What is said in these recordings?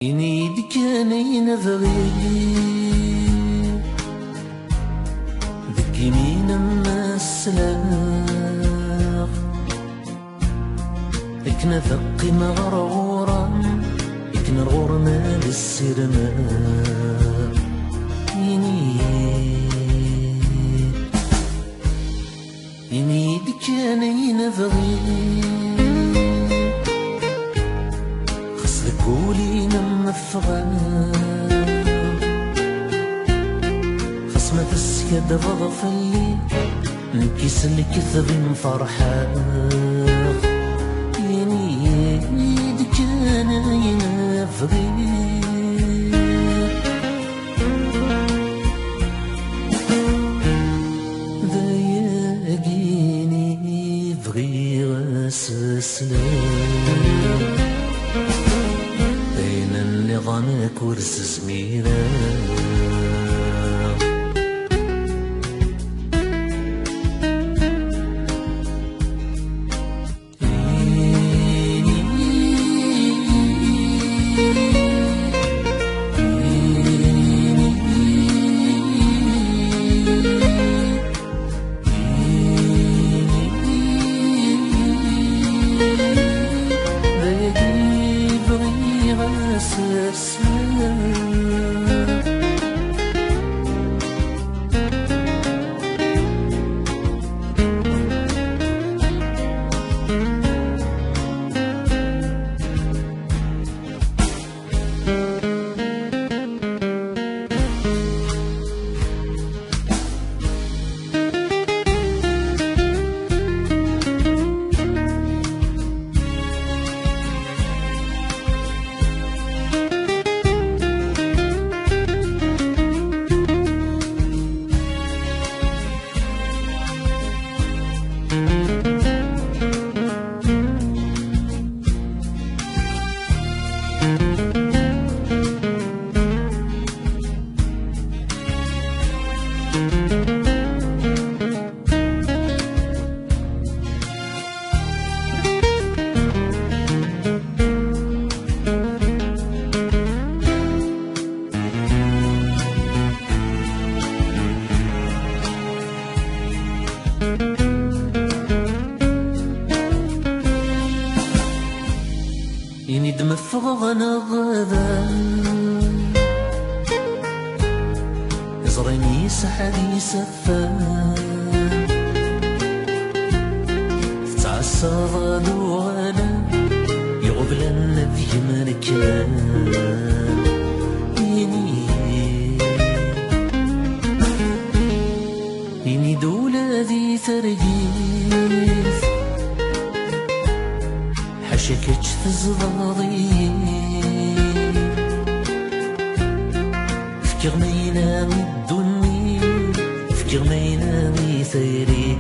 إني كان ينبغي ذكي مين السلاغ إكنا ثقي مغرورا إكنا الغور مال السرماغ إني كان ينبغي قولي نمفغا خصمة السيادة بغفلي نكيس الكذب من فرحة ينيد كان ينفغي ضايقيني بغي غاس سلام نظامك ورس زميرة إني دمفغ أنا غدا يزرني سحدي سفان تتعسى غادو غالا يغبل النبي مركان إني دولة ذي ترجيف حشكتش تزضاضي فكر ما ينامي الدني فكر ما ينامي ثيري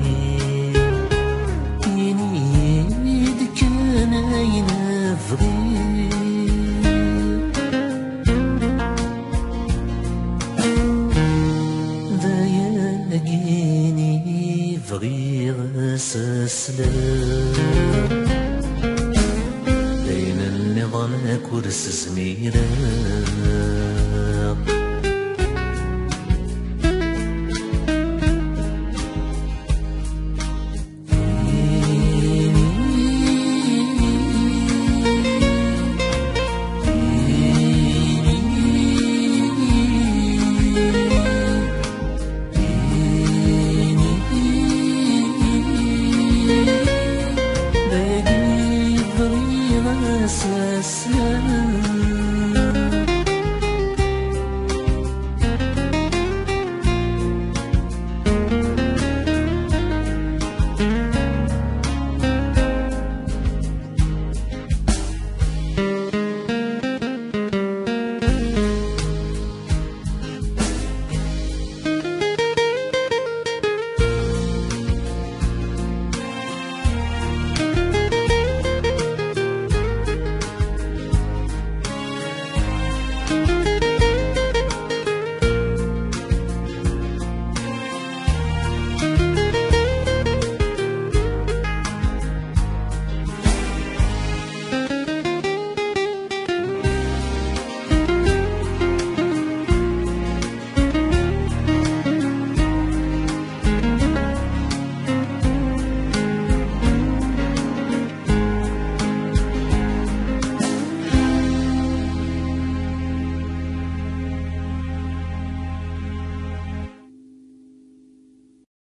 ينيد كان ينفغي ضايقيني بغي غاس سلام نظامك ورس زميرة